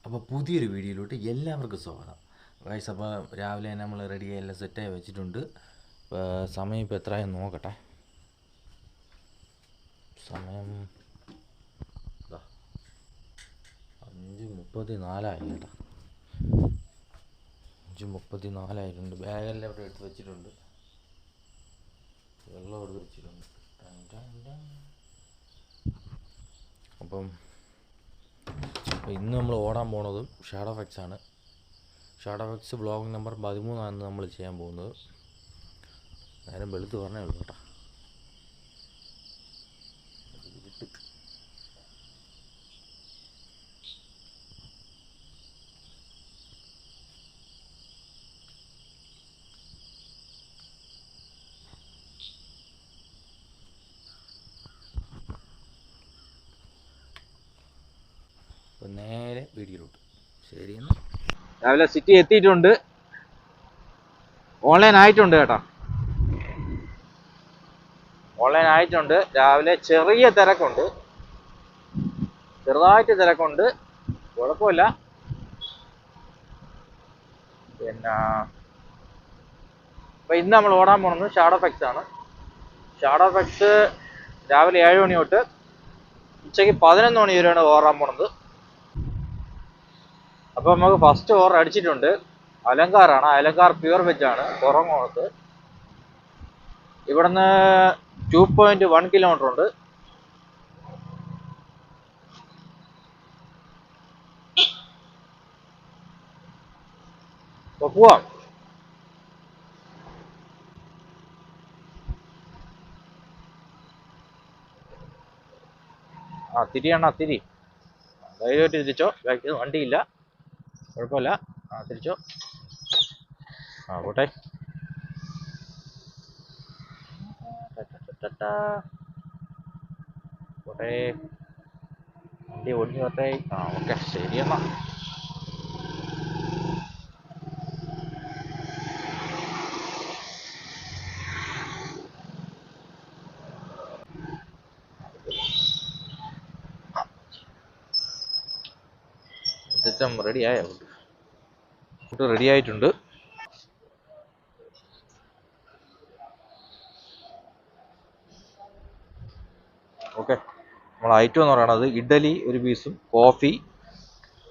അപ്പോൾ പുതിയൊരു വീഡിയോയിലോട്ട് എല്ലാവർക്കും സ്വാഗതം. ഗൈസ്, അപ്പോൾ രാവിലെ തന്നെ നമ്മൾ റെഡിയായി എല്ലാം സെറ്റായി വെച്ചിട്ടുണ്ട്. സമയം ഇപ്പോൾ എത്രയായി നോക്കട്ടെ. സമയം 5:34 കേട്ടോ. 5:34 ബാഗെല്ലാം ഇവിടെ എടുത്ത് വെച്ചിട്ടുണ്ട്. വെള്ളം എടുത്ത് വെച്ചിട്ടുണ്ട്. അപ്പം ഇന്ന് നമ്മൾ ഓടാൻ പോണതും ഷാഡോ ഫെക്സ് ആണ്. ഷാഡോ ഫെക്സ് വ്ളോഗ് നമ്പർ 13 നമ്മൾ ചെയ്യാൻ പോകുന്നത്. നേരം വെളുത്ത് പറഞ്ഞേ ഉള്ളൂ കേട്ടോ. അപ്പം നേരെ വീഡിയോയിലോട്ട്. ശരി, എന്നാൽ രാവിലെ സിറ്റി എത്തിയിട്ടുണ്ട്. ഓൺലൈൻ ആയിട്ടുണ്ട് കേട്ടോ, ഓൺലൈൻ ആയിട്ടുണ്ട്. രാവിലെ ചെറിയ തിരക്കുണ്ട്, ചെറുതായിട്ട് തിരക്കുണ്ട്, കുഴപ്പമില്ല. പിന്നെ ഇപ്പം ഇന്ന് നമ്മൾ ഓടാൻ പോകുന്നത് ഷാഡോ ഫെക്സ് ആണ്. ഷാഡോ ഫെക്സ് രാവിലെ 7 മണി തൊട്ട് ഉച്ചയ്ക്ക് 11 മണി വരെയാണ് ഓടാൻ പോണത്. അപ്പോൾ നമുക്ക് ഫസ്റ്റ് ഓവർ അടിച്ചിട്ടുണ്ട്. അലങ്കാറാണ്, അലങ്കാർ പ്യുവർ വെജ് ആണ്, കുറങ്ങോളത്ത്. ഇവിടുന്ന് 2.1 കിലോമീറ്റർ ഉണ്ട്. അപ്പോൾ പോവാം. തിരിയണ്ണ തിരി, ധൈര്യമായിട്ട് തിരിച്ചോ. ബാക്കിൽ വണ്ടിയില്ല, കുഴപ്പമില്ല. തിരിച്ചോ. പോട്ടെ. പോട്ടെ, വണ്ടി ഒടിഞ്ഞു പോട്ടെ. ഓക്കെ, ശരി എന്നാ. സിസ്റ്റം റെഡിയായോ? ഫുഡ് റെഡി ആയിട്ടുണ്ട്. ഓക്കെ, നമ്മൾ ഐറ്റം എന്ന് പറയുന്നത് ഇഡ്ഡലി ഒരു പീസും കോഫി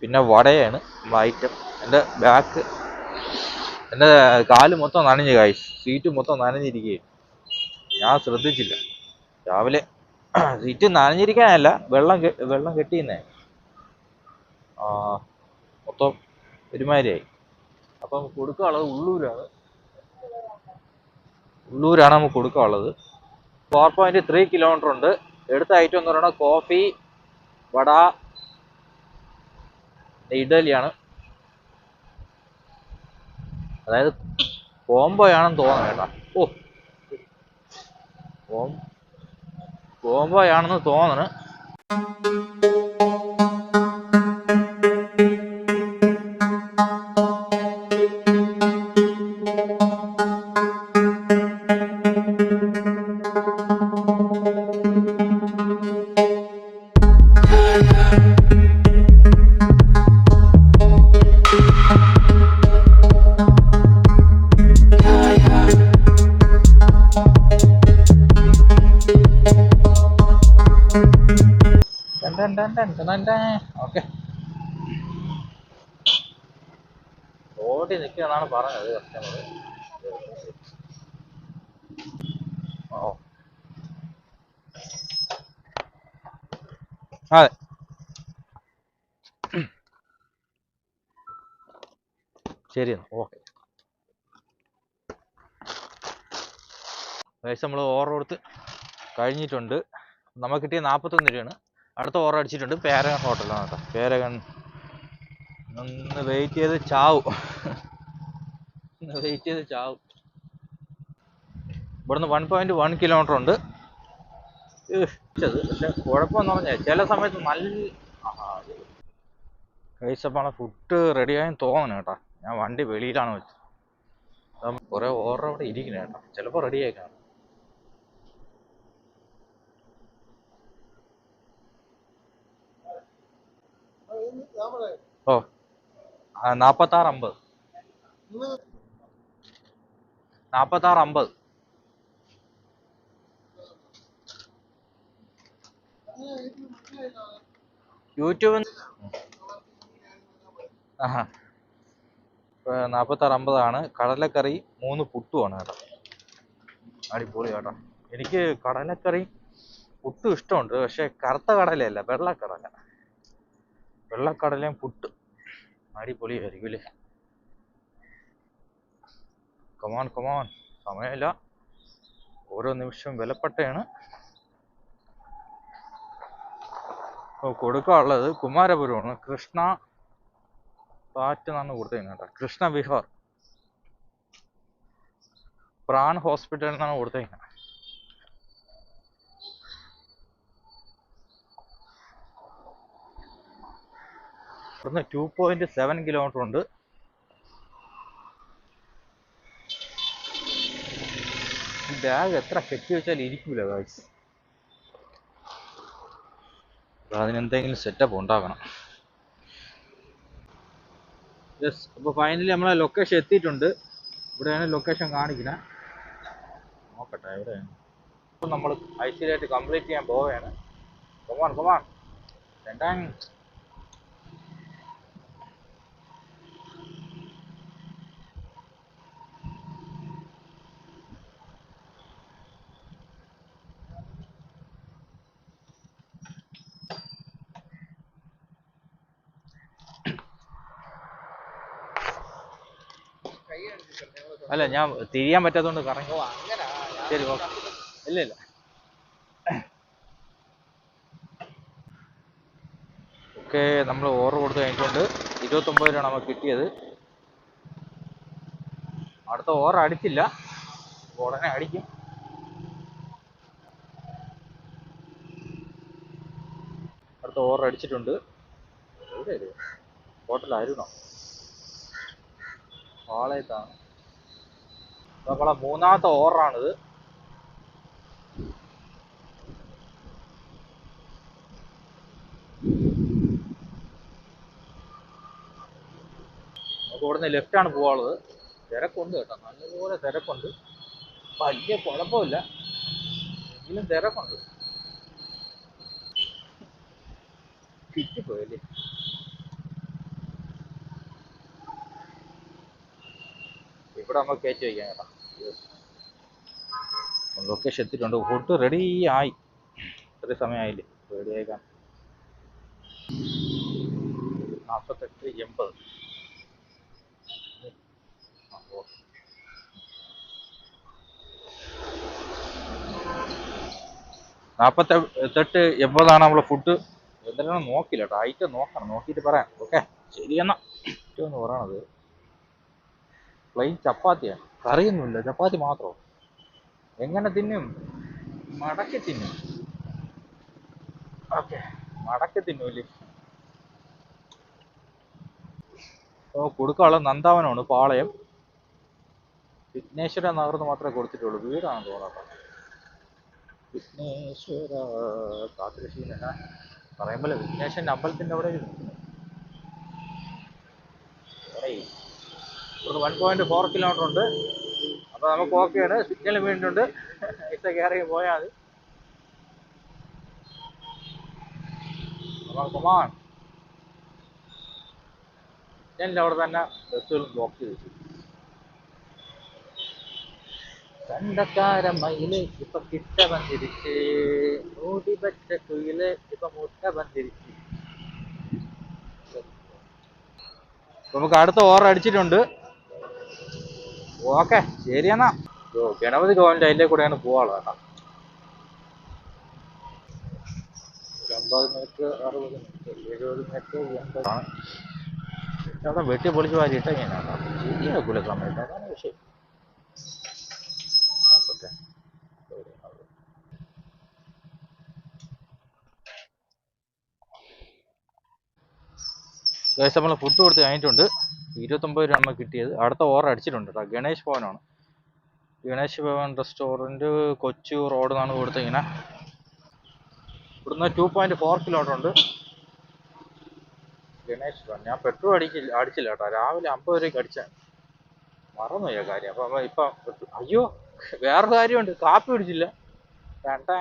പിന്നെ വടയാണ് നമ്മൾ ഐറ്റം. എൻ്റെ കാല് മൊത്തം നനഞ്ഞു, കായ്സ്. സീറ്റ് മൊത്തം നനഞ്ഞിരിക്കുകയും ഞാൻ ശ്രദ്ധിച്ചില്ല. രാവിലെ സീറ്റ് നനഞ്ഞിരിക്കാനല്ല, വെള്ളം കെട്ടിയെന്നേ മൊത്തം ഒരുമാതിരിയായി. അപ്പം കൊടുക്കാനുള്ളത് ഉള്ളൂരാണ് നമുക്ക് കൊടുക്കാനുള്ളത്. 4.3 കിലോമീറ്റർ ഉണ്ട്. എടുത്ത ഐറ്റം എന്ന് പറയുന്നത് കോഫി, വട, ഇഡലിയാണ്. അതായത് കോംബോയാണെന്ന് തോന്നുന്നു കേട്ടോ. കോംബോയാണെന്ന് തോന്നുന്നു. ഓക്കെ, ഓടി നിൽക്കുമെന്നാണ് പറഞ്ഞത് കസ്റ്റമർ. അതെ, ശരി എന്നാ. ഓക്കെ, ഏകദേശം നമ്മൾ ഓർഡർ കൊടുത്ത് കഴിഞ്ഞിട്ടുണ്ട്. നമുക്ക് കിട്ടിയ 41 രൂപയാണ്. അടുത്ത ഓർഡർ അടിച്ചിട്ടുണ്ട്. പാരഗൺ ഹോട്ടലാണ് കേട്ടോ. പാരഗൺ ഒന്ന് വെയിറ്റ് ചെയ്ത് ചാവും. ഇവിടുന്ന് 1.1 കിലോമീറ്റർ ഉണ്ട്. പക്ഷെ കുഴപ്പമെന്ന് പറഞ്ഞാൽ ചില സമയത്ത് നല്ല കഴിച്ചപ്പാണ്. ഫുഡ് റെഡിയായെന്ന് തോന്നണം കേട്ടോ. ഞാൻ വണ്ടി വെളിയിലാണ് വെച്ചത്. കുറെ ഓർഡർ അവിടെ ഇരിക്കണ കേട്ടോ, ചിലപ്പോൾ റെഡി ആയി കാണും. ഓ 46 50. 46 50. യൂട്യൂബ്. ആഹാ. 46 50 കടലക്കറി 3 പുട്ടുമാണ് കേട്ടോ. അടിപൊളി കേട്ടോ. എനിക്ക് കടലക്കറി പുട്ടും ഇഷ്ടമുണ്ട്. പക്ഷെ കറുത്ത കടലയല്ല, വെള്ളക്കടല. വെള്ളക്കടലയും പുട്ട് അടിപൊളിയായിരിക്കും അല്ലേ. കമാൻ കമാൻ, സമയമില്ല, ഓരോ നിമിഷവും വിലപ്പെട്ടയാണ്. കൊടുക്കാനുള്ളത് കുമാരപുരമാണ്. കൃഷ്ണ പാറ്റ് എന്നാണ് കൊടുത്തേക്കുന്നത് കേട്ടോ. കൃഷ്ണ വിഹാർ പ്രാൺ ഹോസ്പിറ്റൽ എന്നാണ് കൊടുത്തേക്കുന്നത്. ഇവിടുന്ന് 2.7 കിലോമീറ്റർ ഉണ്ട്. ഈ ബാഗ് എത്ര കെട്ടി വെച്ചാൽ ഇരിക്കൂല ഗായ്സ്. അതിനെന്തെങ്കിലും സെറ്റപ്പ് ഉണ്ടാക്കണം. യെസ്, അപ്പോൾ ഫൈനലി നമ്മളെ ലൊക്കേഷൻ എത്തിയിട്ടുണ്ട്. ഇവിടെയാണ് ലൊക്കേഷൻ കാണിക്കുന്നത്. നോക്കട്ടെ എവിടെയാണ്. അപ്പോൾ നമ്മൾ ഐസിയിലായിട്ട് കംപ്ലീറ്റ് ചെയ്യാൻ പോവുകയാണ്. കൊമാൻ കൊമാൻ രണ്ടാം. അല്ല, ഞാൻ തിരിയാൻ പറ്റാത്തതുകൊണ്ട് കറങ്ങി. ശരി, ഓക്കെ. ഇല്ല ഇല്ല. ഓക്കെ, നമ്മൾ ഓർഡർ കൊടുത്ത് കഴിഞ്ഞിട്ടുണ്ട്. 29 രൂപയാണ് നമുക്ക് കിട്ടിയത്. അടുത്ത ഓർഡർ അടിച്ചില്ല, ഉടനെ അടിക്കും. അടുത്ത ഓർഡർ അടിച്ചിട്ടുണ്ട്. എവിടെ ഹോട്ടലായിരുന്നോ? പാളയത്താണ്. നമ്മളെ 3ാമത്തെ ഓർഡറാണിത്. നമുക്ക് ഇവിടുന്ന് ലെഫ്റ്റാണ് പോകാനുള്ളത്. തിരക്കുണ്ട് കേട്ടോ, നല്ലപോലെ തിരക്കുണ്ട്. വലിയ കുഴപ്പമില്ല, എങ്കിലും തിരക്കുണ്ട്. ചുറ്റിപ്പോയല്ലേ. ഇവിടെ നമുക്ക് കയറ്റി വയ്ക്കാം കേട്ടോ. ലൊക്കേഷൻ എത്തിയിട്ടുണ്ട്. ഫുഡ് റെഡി ആയി. ഇത്രയും സമയമായില്ലേ റെഡി ആയിക്കാൻ. 48 80. 48 80 നമ്മളെ ഫുഡ്. എന്തെങ്കിലും നോക്കില്ല കേട്ടോ, ഐറ്റം നോക്കണം, നോക്കിയിട്ട് പറയാം. ഓക്കെ, ശരി എന്നാ. ഏറ്റവും എന്ന് പറയണത് പ്ലെയിൻ ചപ്പാത്തിയാണ്, കറിയൊന്നുമില്ല, ചപ്പാത്തി മാത്രം. എങ്ങനെ തിന്നും? മടക്കി തിന്നും. ഓക്കെ, മടക്കി തിന്നൂല്ലേ. കൊടുക്കാനുള്ള നന്ദാവനമാണ്, പാളയം. വിഘ്നേശ്വര നഗർന്ന് മാത്രമേ കൊടുത്തിട്ടുള്ളൂ. വീടാണെന്ന് തോന്നാട്ടോ. വിഘ്നേശ്വര കാത്തുരക്ഷീന പറയുമ്പോൾ വിഘ്നേശ്വരൻ്റെ അമ്പലത്തിൻ്റെ അവിടെ ഇവിടുന്ന് 1.4 കിലോമീറ്റർ ഉണ്ട്. അപ്പോൾ നമുക്ക് ഓക്കെയാണ്. സിഗ്നൽ വീണിട്ടുണ്ട്. ഇഷ്ട കയറി പോയാൽ മതി. കൊമാൻ സിഗ്നലിൻ്റെ അവിടെ തന്നെ ബസ്സുകൾ ബ്ലോക്ക് ചെയ്ത് വെച്ചു. കണ്ടക്കാരമയില് ഇപ്പൊ കിട്ട വന്നിരിച്ച്, ഓടി പറ്റ കുയില് ഇപ്പൊ മുട്ട വന്നിരിച്ച്. നമുക്ക് അടുത്ത ഓർഡർ അടിച്ചിട്ടുണ്ട്. ഓക്കെ, ശരി എന്നാ. ഗണപതി ഭവൻ്റെ അതിൻ്റെ കൂടെയാണ് പോവാള് കേട്ടോ. 50 മിനിറ്റ് 60 മിനിറ്റ് 70 മിനിറ്റ് 80 ആണ്. അവിടെ വെട്ടി പൊളിച്ച് വാരി ഇട്ട ഇങ്ങനെയാണ്. ശരിയാക്കൂല സമയത്ത്, അതാണ് വിഷയം. നോക്കട്ടെ. നമ്മൾ ഫുഡ് കൊടുത്ത് കഴിഞ്ഞിട്ടുണ്ട്. 29 രൂപ നമുക്ക് കിട്ടിയത്. അടുത്ത ഓർഡർ അടിച്ചിട്ടുണ്ട് കേട്ടോ. ഗണേഷ് ഭവനാണ്. ഗണേഷ് ഭവൻ റെസ്റ്റോറൻറ്റ്, കൊച്ചു റോഡ് എന്നാണ് കൊടുത്തിങ്ങനെ. ഇവിടുന്ന് 2.4 കിലോമീറ്റർ ഉണ്ട്. ഗണേഷ് ഭവൻ. ഞാൻ പെട്രോൾ അടിച്ചില്ല കേട്ടോ. രാവിലെ 50 രൂപയ്ക്ക് അടിച്ച മറന്നുപോയ കാര്യം. അപ്പൊ ഇപ്പൊ അയ്യോ വേറൊരു കാര്യമുണ്ട്, കാപ്പി കുടിച്ചില്ല. രണ്ടാ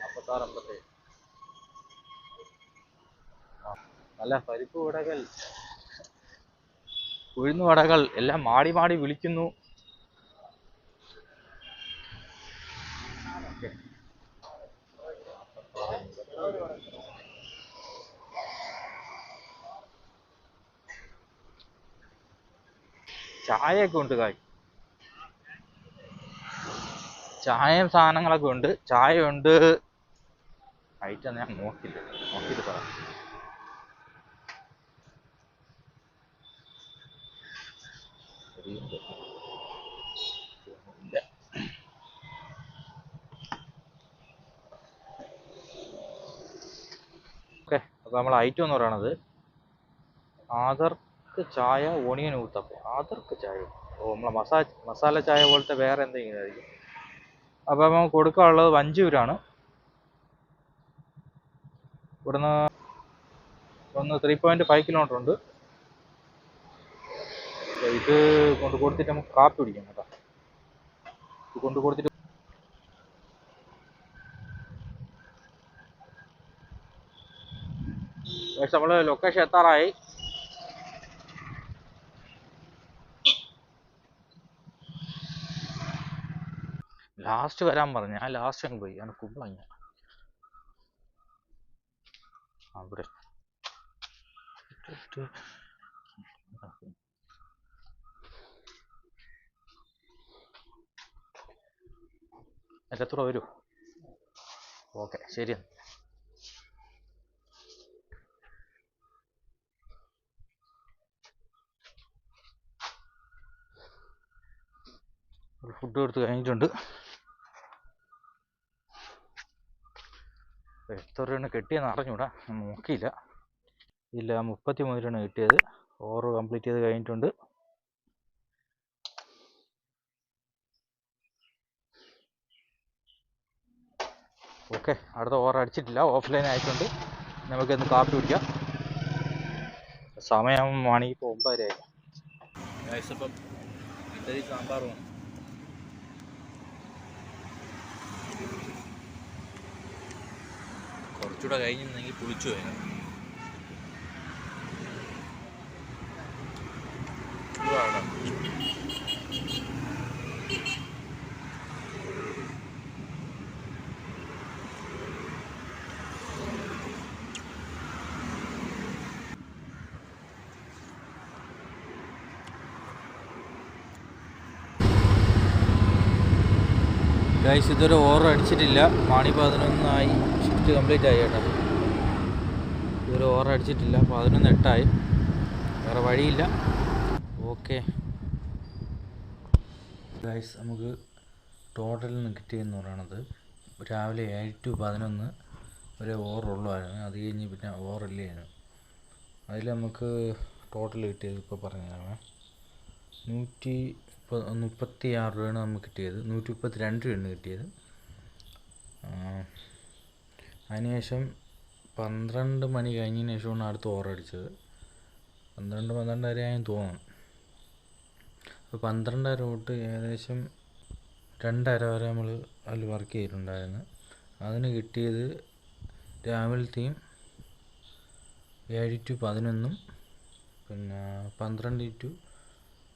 അമ്പത്താറ് 57. നല്ല പരിപ്പ് വടകൾ, ഉഴുന്നു വടകൾ എല്ലാം മാടി മാടി വിളിക്കുന്നു. ചായയൊക്കെ ഉണ്ട് കായ്, ചായയും സാധനങ്ങളൊക്കെ ഉണ്ട്. ചായ ഉണ്ട്. ഐറ്റം ഞാൻ നോക്കിയിട്ട് പറയാം. ഓക്കെ, അപ്പോൾ നമ്മൾ ഐറ്റം എന്ന് പറയണത് ആദർക്ക് ചായ ഓണിയൻ ഊത്തപ്പം. ആദർക്ക് ചായ, ഓ നമ്മളെ മസാല ചായ പോലത്തെ വേറെ എന്തെങ്കിലും ആയിരിക്കും. അപ്പോൾ നമുക്ക് കൊടുക്കാനുള്ളത് വഞ്ചൂരാണ്. ഇവിടുന്ന് 3.5 കിലോമീറ്റർ ഉണ്ട്. ഇത് കൊണ്ട് കൊടുത്തിട്ട് നമുക്ക് കാപ്പി കുടിക്കാം കേട്ടോ. ഇത് കൊണ്ട് കൊടുത്തിട്ട് നമ്മൾ ലൊക്കേഷൻ എത്താറായി. ലാസ്റ്റ് വരാൻ പറഞ്ഞു. ഞാൻ ലാസ്റ്റ് അങ്ങ് പോയി. ഞാൻ കുമ്പളങ്ങ അവിടെ എത്ര വരൂ? ഓക്കെ, ശരി. ഫുഡ് കൊടുത്ത് കഴിഞ്ഞിട്ടുണ്ട്. എത്ര രൂപയാണ് കിട്ടിയെന്ന് അറിഞ്ഞൂടാ, നോക്കിയില്ല. ഇല്ല, 33 രൂപയാണ് കിട്ടിയത്. ഓവർ കംപ്ലീറ്റ് ചെയ്ത് കഴിഞ്ഞിട്ടുണ്ട്. ഓക്കെ, അടുത്ത ഓവർ അടിച്ചിട്ടില്ല, ഓഫ്ലൈൻ ആയിട്ടുണ്ട്. നമുക്കിന്ന് കാപ്പി കുടിക്കാം. സമയം മണിക്ക് ഇപ്പോൾ 9:30 ആയി. അപ്പം ഇഡ്ഡലി സാമ്പാറും കുറച്ചുകൂടെ കഴിഞ്ഞിരുന്നെങ്കിൽ പുളിച്ചു പോയത്. ഗൈസ്, ഇതുവരെ ഓവർ അടിച്ചിട്ടില്ല. മണി 11 ഷിഫ്റ്റ് കംപ്ലീറ്റ് ആയി കേട്ടോ. ഇതുവരെ ഓവർ അടിച്ചിട്ടില്ല. 11:08 വേറെ വഴിയില്ല. ഓക്കെ ഗൈസ്, നമുക്ക് ടോട്ടലിൽ നിന്ന് കിട്ടിയെന്ന് പറയണത് രാവിലെ 7 to 11 വരെ ഓവറുള്ളതായിരുന്നു. അത് കഴിഞ്ഞ് പിന്നെ ഓവറില്ലായിരുന്നു. അതിൽ നമുക്ക് ടോട്ടൽ കിട്ടിയത് ഇപ്പോൾ പറഞ്ഞതാണ് 136 രൂപയാണ് നമുക്ക് കിട്ടിയത്. 132 രൂപയാണ് കിട്ടിയത്. അതിനുശേഷം 12 മണി കഴിഞ്ഞതിന് ശേഷമാണ് അടുത്ത് ഓവറടിച്ചത്. 12:30 ആയെന്ന് തോന്നുന്നു. അപ്പോൾ 12:30 തൊട്ട് ഏകദേശം 2:30 വരെ നമ്മൾ അതിൽ വർക്ക് ചെയ്തിട്ടുണ്ടായിരുന്നു. അതിന് കിട്ടിയത് രാവിലത്തെയും 7 to 11 പിന്നെ 12 to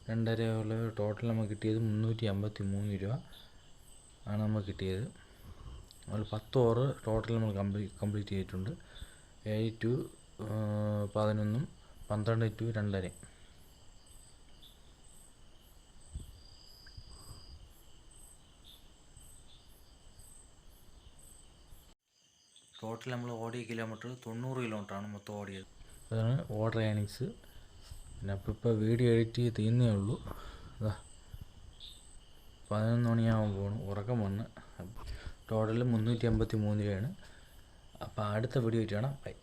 2:30 ഉള്ള ടോട്ടൽ നമുക്ക് കിട്ടിയത് 353 രൂപ ആണ് നമുക്ക് കിട്ടിയത്. അതിൽ 10 ഓവർ ടോട്ടൽ നമ്മൾ കംപ്ലീറ്റ് ചെയ്തിട്ടുണ്ട്. 7 to 11, 12 to 2:30. ടോട്ടൽ നമ്മൾ ഓടിയ കിലോമീറ്റർ 90 കിലോമീറ്ററാണ് മൊത്തം ഓടിയത്. അതാണ് ഓർഡർ ഏണിങ്സ്. പിന്നെ ഇപ്പോൾ വീഡിയോ എഡിറ്റ് ചെയ്ത് തീർന്നേ ഉള്ളൂ. അതാ 11 മണിയാകുമ്പോൾ പോകണം, ഉറക്കം വന്ന്. ടോട്ടൽ 353 രൂപയാണ്. അപ്പോൾ അടുത്ത വീഡിയോ ആയിട്ട് കാണാം. ബൈ.